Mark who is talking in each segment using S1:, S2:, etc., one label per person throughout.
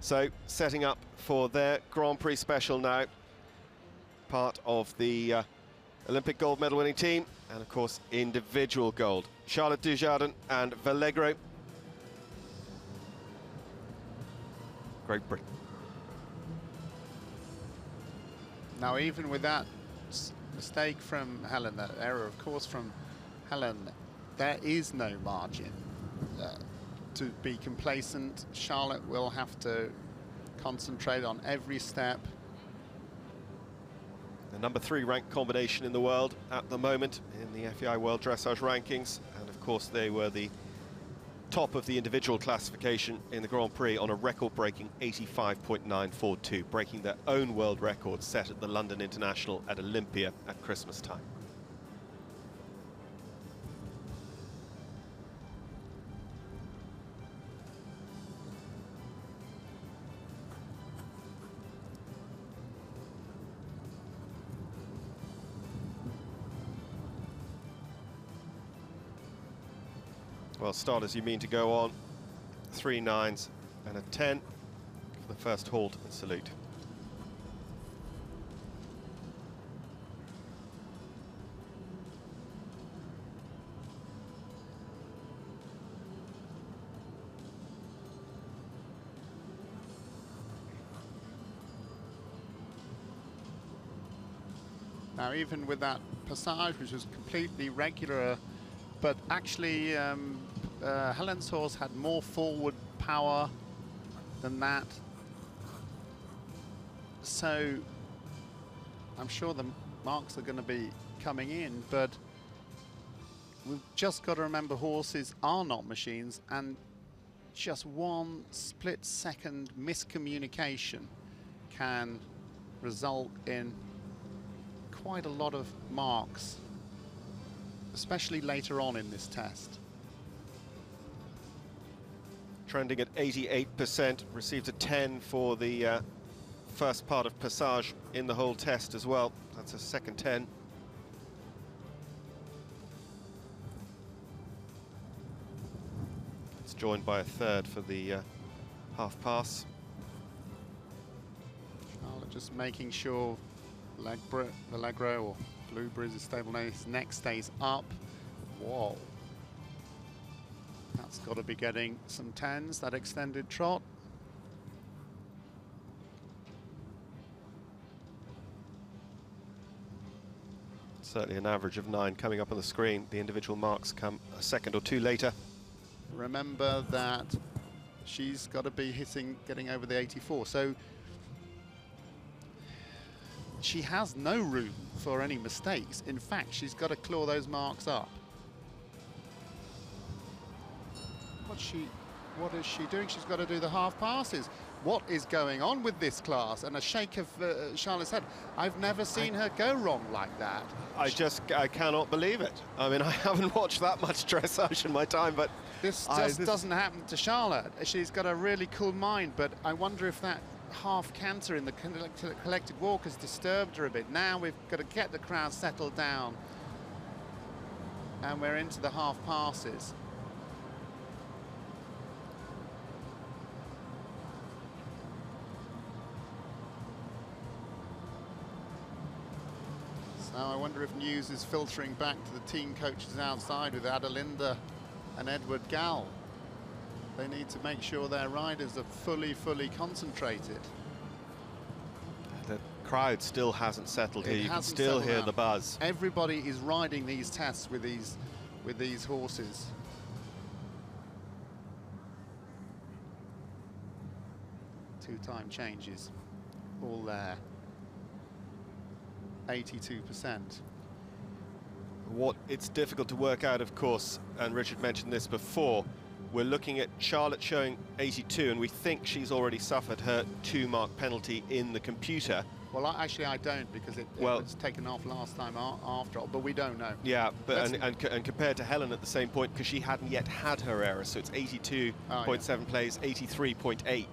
S1: So, setting up for their Grand Prix special now. Part of the Olympic gold medal winning team, and of course individual gold. Charlotte Dujardin and Vallegro. Great Britain.
S2: Now, even with that mistake from Helen, that error, of course, from Helen, there is no margin to be complacent. Charlotte will have to concentrate on every step.
S1: The number 3 ranked combination in the world at the moment in the FEI World Dressage rankings, and of course they were the top of the individual classification in the Grand Prix on a record-breaking 85.942, breaking their own world record set at the London International at Olympia at Christmas time. Well, starters, you mean to go on 3 9s and a 10 for the first halt and salute.
S2: Now, even with that passage, which was completely regular, but actually Helen's horse had more forward power than that. So I'm sure the marks are going to be coming in, but we've just got to remember horses are not machines, and just one split-second miscommunication can result in quite a lot of marks, especially later on in this test.
S1: Trending at 88%, received a 10 for the first part of passage in the whole test as well. That's a second 10. It's joined by a third for the half pass.
S2: Charlotte just making sure Vallegro or Blueberry's stable now, his neck stays up. Whoa. That's got to be getting some 10s, that extended trot.
S1: Certainly an average of 9 coming up on the screen. The individual marks come a second or two later.
S2: Remember that she's got to be getting over the 84. So she has no room for any mistakes. In fact, she's got to claw those marks up. What is she doing? She's got to do the half passes. What is going on with this class? And a shake of Charlotte's head. I've never seen her go wrong like that.
S1: I cannot believe it. I mean, I haven't watched that much dressage in my time, but
S2: this just doesn't happen to Charlotte. She's got a really cool mind, but I wonder if that half canter in the collected walk has disturbed her a bit. Now we've got to get the crowd settled down, and we're into the half passes. So I wonder if news is filtering back to the team coaches outside with Adelinda and Edward Gall. They need to make sure their riders are fully concentrated.
S1: The crowd still hasn't settled here. You can still hear the buzz.
S2: Everybody is riding these tests with these horses. Two-time changes, all there. 82%.
S1: What it's difficult to work out, of course, and Richard mentioned this before, we're looking at Charlotte showing 82, and we think she's already suffered her 2-mark penalty in the computer.
S2: Well, actually, I don't, because it was taken off last time after all, but we don't know.
S1: Yeah, but and compared to Helen at the same point, because she hadn't yet had her error, so it's 82.7 plays, 83.8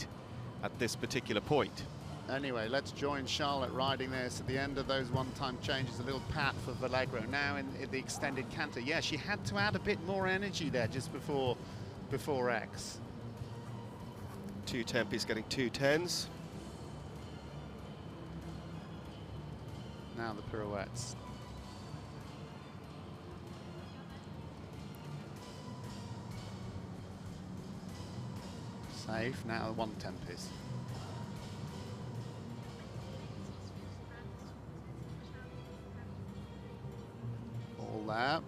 S1: at this particular point.
S2: Anyway, let's join Charlotte riding this at the end of those one-time changes. A little pat for Vallegro now in the extended canter. Yeah, she had to add a bit more energy there just before X.
S1: 2 tempies getting 2 10s.
S2: Now the pirouettes. Safe, now 1 tempies. All there.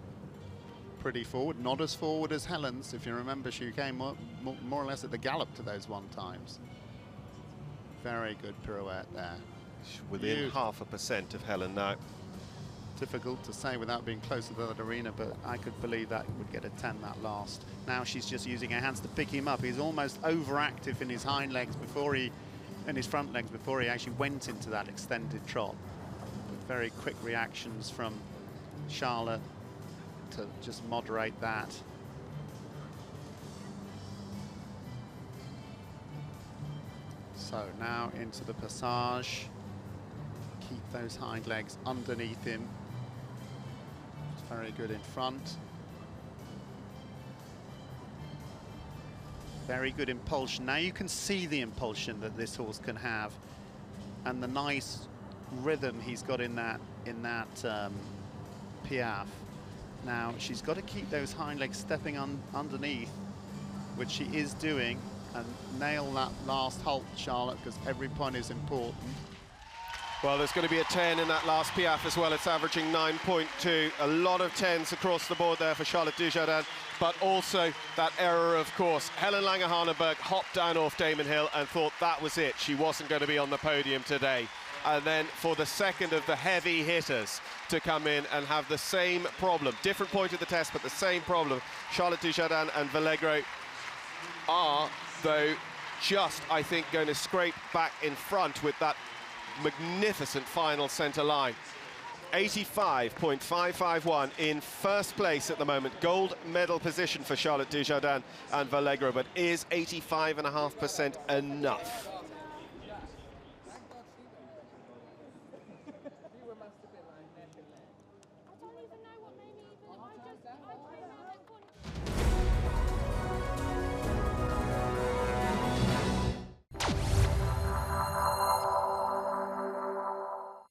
S2: Pretty forward, not as forward as Helen's. If you remember, she came more or less at the gallop to those 1 times. Very good pirouette there.
S1: Within 0.5% of Helen now.
S2: Difficult to say without being close to that arena, but I could believe that would get a 10 that last. Now she's just using her hands to pick him up. He's almost overactive in his hind legs before he, in his front legs before he actually went into that extended trot. But very quick reactions from Charlotte to just moderate that. So now into the passage. Keep those hind legs underneath him. It's very good in front. Very good impulsion. Now you can see the impulsion that this horse can have, and the nice rhythm he's got in that piaffe. Now she's got to keep those hind legs stepping underneath, which she is doing, and nail that last halt, Charlotte, because every point is important.
S1: Well, there's going to be a 10 in that last piaffe as well. It's averaging 9.2. A lot of 10s across the board there for Charlotte Dujardin, but also that error, of course. Helen Lange-Haneberg hopped down off Damon Hill and thought that was it. She wasn't going to be on the podium today. And then for the second of the heavy hitters to come in and have the same problem, different point of the test, but the same problem, Charlotte Dujardin and Vallegro are, though, just, I think, going to scrape back in front with that magnificent final centre line. 85.551 in first place at the moment. Gold medal position for Charlotte Dujardin and Vallegro, but is 85.5% enough?